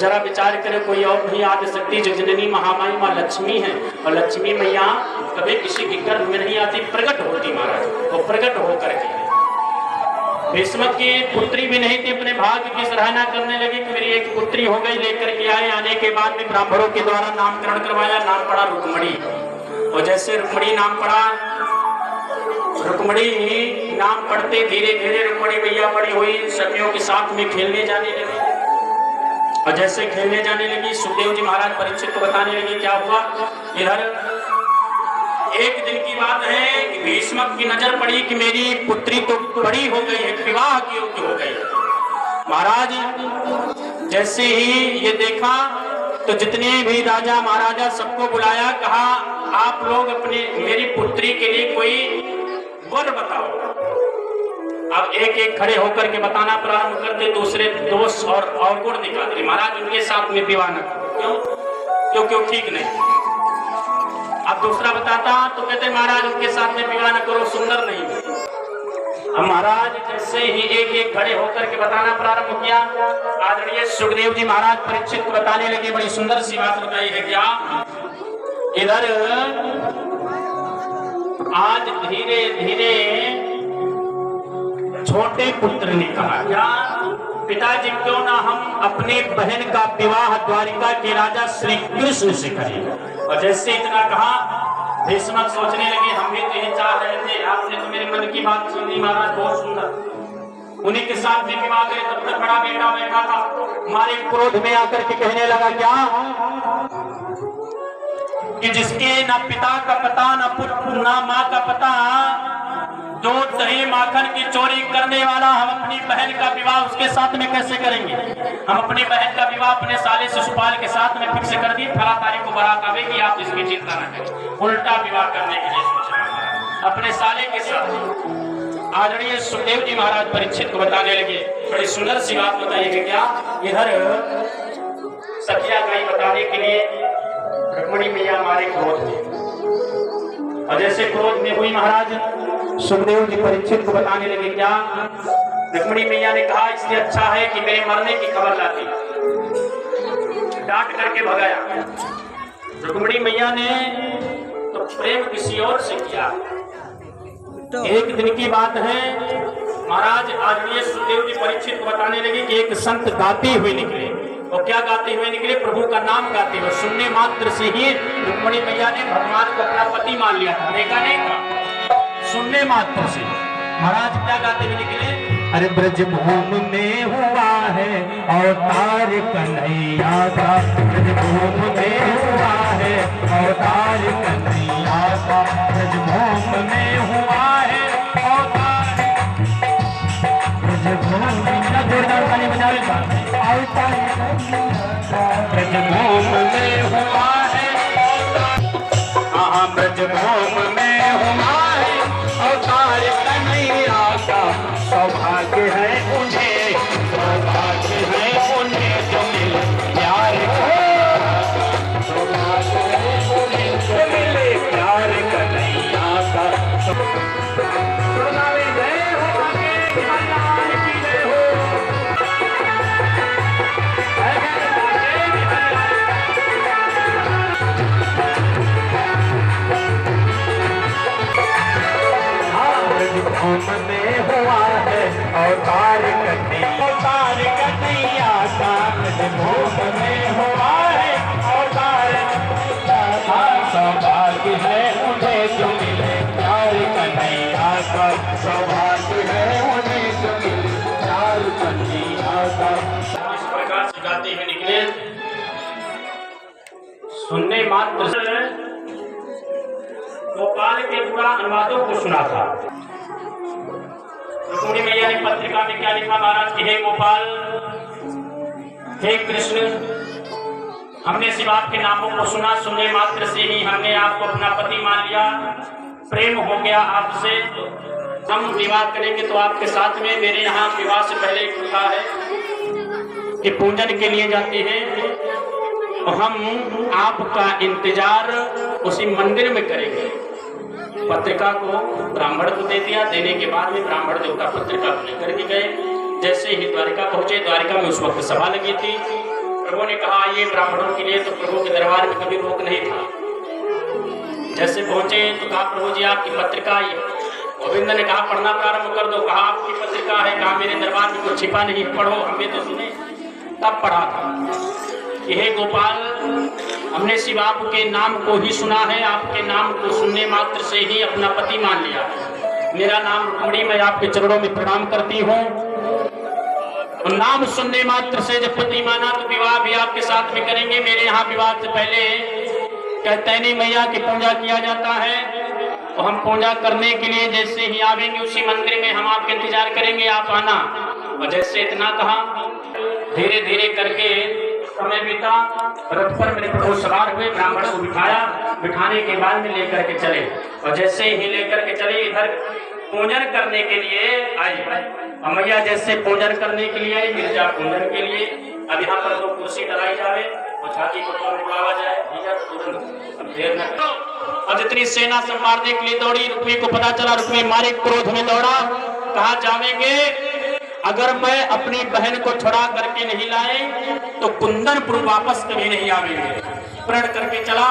जरा विचार करें, कोई और नहीं आदि शक्ति जो जननी महामाई माँ लक्ष्मी है, और लक्ष्मी मैया कभी किसी के गर्भ में नहीं आती, प्रकट होती महाराज। वो प्रकट होकर के भीष्म की पुत्री भी नहीं थी, अपने भाग्य की सराहना करने लगी कि मेरी एक पुत्री हो गई, लेकर के आए। आने के बाद में ब्राह्मणों के द्वारा नामकरण करवाया, नाम पड़ा रुक्मणी। और जैसे रुक्मणी नाम पड़ा, रुक्मणी नाम पढ़ते धीरे धीरे रुक्मणी मैया बड़ी हुई, सखियों के साथ में खेलने जाने लगी। और जैसे खेलने जाने लगी, सुखदेव जी महाराज परीक्षित को बताने लगे क्या हुआ। इधर एक दिन की बात है कि भीष्म की नजर पड़ी कि मेरी पुत्री तो बड़ी हो गई है, विवाह की योग्य हो गई है। महाराज जैसे ही ये देखा तो जितने भी राजा महाराजा सबको बुलाया, कहा आप लोग अपने मेरी पुत्री के लिए कोई वर बताओ। अब एक एक खड़े होकर के बताना प्रारंभ करते, दूसरे दोष और गुण दिखाते। महाराज उनके साथ में विवाह न करो, क्यों क्यों ठीक नहीं। अब दूसरा बताता तो कहते महाराज उनके साथ में विवाह न करो, सुंदर नहीं है। अब महाराज जैसे ही एक एक खड़े होकर के बताना प्रारंभ किया, आदरणीय सुखदेव जी महाराज परीक्षित को बताने लगे। बड़ी सुंदर सी बात बताई है क्या। इधर आज धीरे धीरे छोटे पुत्र ने कहा, क्या पिताजी क्यों ना हम अपने बहन का विवाह द्वारिका के राजा श्री कृष्ण से करें। और जैसे इतना कहा, भीष्म सोचने लगे हम भी तो यही चाह रहे थे, आपने तो मेरे मन की बात सुनी महाराज, बहुत सुंदर। उन्हीं के साथ में विवाह करे। तब तक बड़ा बेटा बैठा था, हमारे क्रोध में आकर के कहने लगा क्या कि जिसके ना पिता का पता, ना पुत्र, ना माँ का पता, दूध दही माखन की चोरी करने वाला, हम अपनी बहन का विवाह उसके साथ में कैसे करेंगे। हम अपनी बहन का विवाह अपने साले शिशुपाल के साथ में फिक्स कर दी, 18 तारीख को बारात आवेगी, आप इसकी चिंता न करें। उल्टा विवाह करने के लिए सोच रहा है अपने साले के साथ। आदरणीय सुखदेव जी महाराज परीक्षित को बताने लगे। बड़ी सुंदर सी बात बताइए क्या। इधर सखिया गई बताने के लिए, रुक्मणी मैया हमारे क्रोध में, और जैसे क्रोध में हुई महाराज सुखदेव जी परीक्षित को बताने लगे क्या। रुक्मणी मैया ने कहा इससे अच्छा है कि मेरे मरने की खबर लाती, डांट करके भगाया। रुक्मणी मैया ने तो प्रेम किसी और से किया। एक दिन की बात है, महाराज आदरणीय सुखदेव जी परीक्षित को बताने लगे कि एक संत गाते हुए निकले। और क्या गाते हुए निकले, प्रभु का नाम गाते हुए। सुनने मात्र से ही रुक्मणी मैया ने भगवान को अपना पति मान लिया था, देखा नहीं था, सुनने मात्र से। महाराज क्या गाते हुए निकले, अरे ब्रज भूमि में हुआ है अवतार कन्हैया का, ब्रज भूमि में हुआ है अवतार कन्हैया का, ब्रज भूमि में हुआ है अवतार, ब्रज भूमि में जोरदार ताली बजाएगा, अवतार ब्रज भूमि में हुआ है अवतार, हाँ ब्रज भूमि में हुआ है अवतार कन्हैया का। सौभाग्य है उन्हें, सौभाग्य है उन्हें जो मिले प्यार का, सौभाग्य है उन्हें जो मिले प्यार कन्हैया का। जय हो भगवान की जय हो। में हुआ है अवतार कन्हैया का, भूम में हुआ है अवतार का। सौभाग्य है उन्हें जो मिले प्यार कन्हैया का, सौभाग्य है उन्हें जो मिले प्यार कन्हैया का। इस प्रकार से गाते हुए निकले। सुनने मात्र से गोपाल के पूरा अनुवादों को सुना था। रुक्मणी मैया ने पत्रिका में क्या लिखा महाराज कि हे गोपाल, हे कृष्ण, हमने सिर्फ आपके नामों को सुना, सुनने मात्र से ही हमने आपको अपना पति मान लिया, प्रेम हो गया आपसे। हम विवाह करेंगे तो आपके साथ में। मेरे यहाँ विवाह से पहले एक प्रथा है कि पूजन के लिए जाते हैं, और हम आपका इंतजार उसी मंदिर में करेंगे। पत्रिका को ब्राह्मण को दे दिया। देने के बाद में ब्राह्मण देवता पत्रिका को लेकर के गए। जैसे ही द्वारिका पहुंचे, द्वारिका में उस वक्त सभा लगी थी। प्रभु ने कहा ये ब्राह्मणों के लिए, तो प्रभु के दरबार में कभी रोक नहीं था। जैसे पहुंचे तो कहा प्रभु जी आपकी पत्रिका आई है। गोविंद ने कहा पढ़ना प्रारंभ कर दो। कहा आपकी पत्रिका है, कहा मेरे दरबार में कुछ छिपा नहीं, पढ़ो, हमें तो सुने। तब पढ़ा था कि हे गोपाल, हमने शिव आपके नाम को ही सुना है, आपके नाम को सुनने मात्र से ही अपना पति मान लिया। मेरा नाम रुक्मिणी, मैं आपके चरणों में प्रणाम करती हूँ। नाम सुनने मात्र से जब पति माना तो विवाह भी आपके साथ में करेंगे। मेरे यहाँ विवाह से पहले कैतैनी मैया की पूजा किया जाता है, तो हम पूजा करने के लिए जैसे ही आवेंगे उसी मंदिर में हम आपका इंतजार करेंगे, आप आना। और जैसे इतना कहा, धीरे धीरे करके समय बीता। रथ पर मेरे प्रभु सवार हुए, ब्राह्मण को बिठाया, बिठाने के बाद में लेकर के चले। और जैसे ही लेकर के चले, इधर पूजन करने के लिए आई। मैया जैसे पूजन करने के लिए आई, गिरजा पूजन के लिए। अब यहाँ पर दो कुर्सी डलाई जावे और छाती को बुलावा जाए, देर न करो। और जितनी सेना संवारने के लिए दौड़ी, रुक्मी को पता चला, रुक्मी मारे क्रोध में दौड़ा। कहा जावेंगे, अगर मैं अपनी बहन को छुड़ा करके नहीं लाए तो कुंदनपुर वापस कभी नहीं आवेंगे। प्रण करके चला।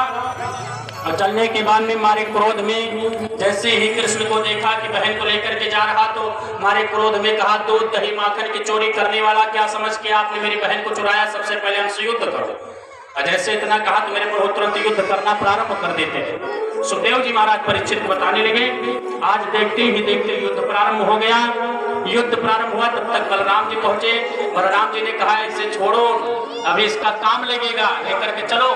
और चलने के बाद में मारे क्रोध में जैसे ही कृष्ण को देखा कि बहन को लेकर के जा रहा, तो मारे क्रोध में कहा, दूध दही माखन की चोरी करने वाला, क्या समझ के आपने मेरी बहन को चुराया? सबसे पहले हमसे युद्ध करो। और जैसे इतना कहा तो मेरे प्रभु तुरंत युद्ध करना प्रारंभ कर देते हैं। सुखदेव जी महाराज परीक्षित को बताने लगे। आज देखते ही देखते युद्ध प्रारंभ हो गया। युद्ध प्रारंभ हुआ, तब तक बलराम जी पहुंचे। बलराम जी ने कहा इसे छोड़ो, अभी इसका काम लगेगा, लेकर के चलो।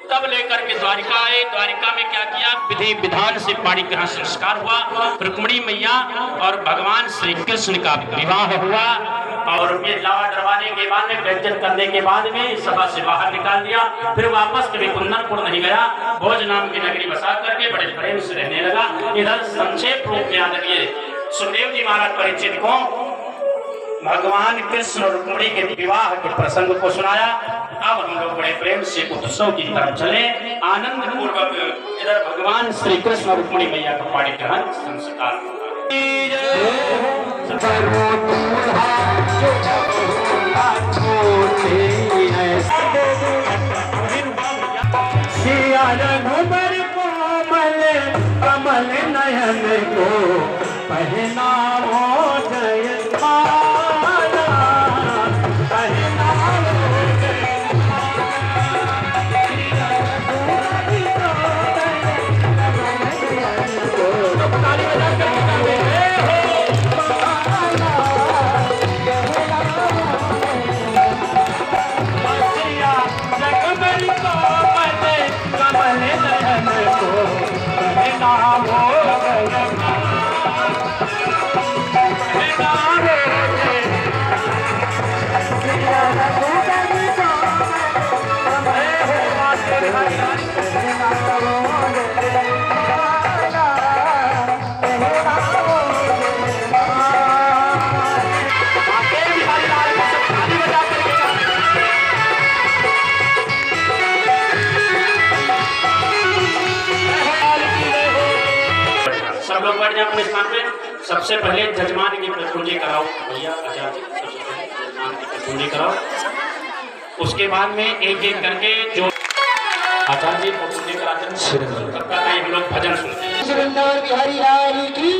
तब लेकर के द्वारिका आए। द्वारिका में क्या किया? विधि विधान से पाणी ग्रहण संस्कार हुआ। रुक्मिणी मैया और भगवान श्री कृष्ण का विवाह हुआ। और ये लावा डरवाने के बाद में, व्यंजन करने के बाद में सभा से बाहर निकाल दिया। फिर वापस कभी कुंदनपुर नहीं गया। भोज नाम की नगरी बसा करके बड़े प्रेम से रहने लगा। इधर संक्षेप रूप में याद रखिए, सुखदेव जी महाराज परीक्षित को भगवान कृष्ण और रुक्मिणी के विवाह के प्रसंग को सुनाया। अब हम लोग बड़े प्रेम से उत्सव की तरफ चले, आनंद पूर्वक। इधर भगवान श्री कृष्ण और रुक्मिणी मैया का पाणी ग्रहण संस्कार। कमल नयन को पहनाओ जयमाला, पहनाओ अपने स्थान पे। सबसे पहले जजमान की पूंजी कराओ भैया, आचार्य सबसे पहले जजमान की पूंजी कराओ। उसके बाद में एक एक करके जो आचार्य जी को पूंजी कराते हैं, तब तक हम लोग भजन सुनते हैं। सुरेंद्र बिहारी लाल की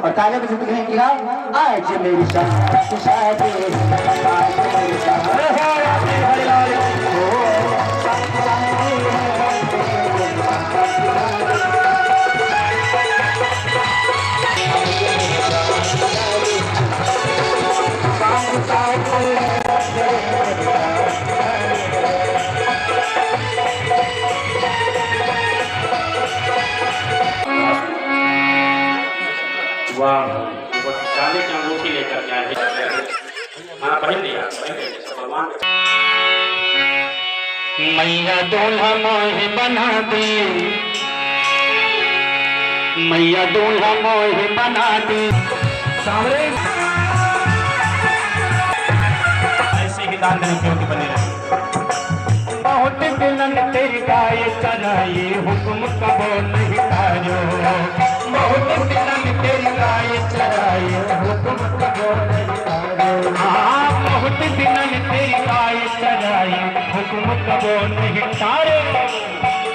और काले बजे कहेंगे आज मेरी शादी, आज मेरी पहन लिया भगवान। मैया दूल्हा मोहे बना दी, मैया दूल्हा मोहे बना दी। सामने ऐसे ही दान देने के बने रहे। बहुत दिलन तेरी गाय चराई, हुक्म कबो नहीं तारो। बहुत दिलन तेरी गाय चराई, हुक्म कबो नहीं तारो। हाँ, बहुत दिलन तेरी गाय चराई, हुक्म कबो नहीं तारो।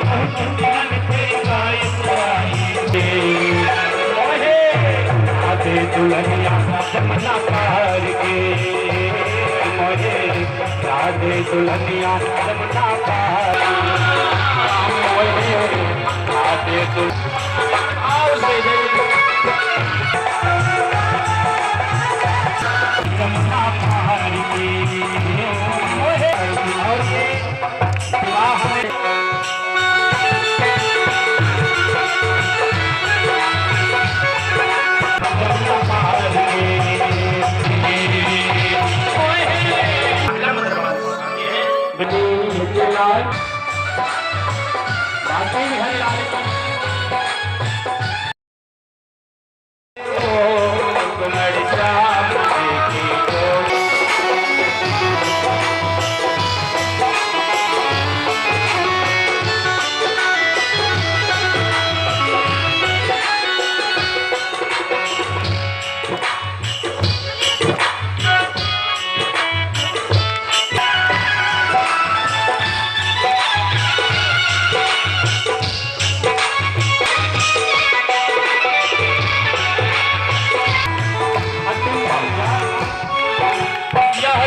बहुत दिलन तेरी गाय चराई, आधे दुल्हनिया जमुना पार के, मोहे राधे दुल्हनिया जमुना पार, मोहे राधे जमुना पार के, मोहे और ये विवाह में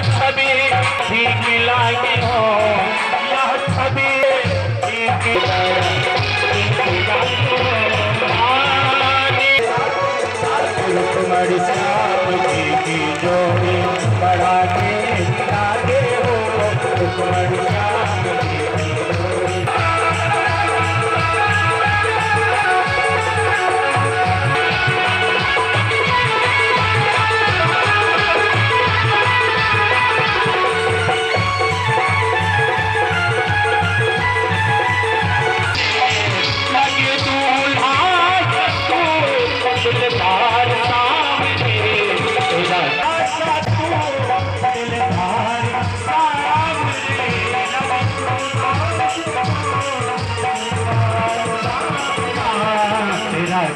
छवि ठीक लागे हो, यह छवि ठीक लागे हो। तुम्हारी श्याम की जोड़ी बढ़ा के लागे हो, तुम्हारी श्याम की जोड़ी।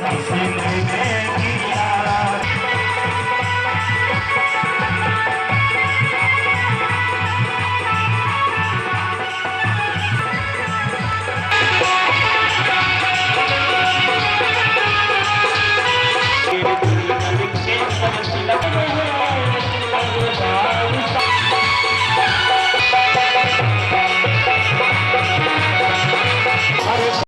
किसी ने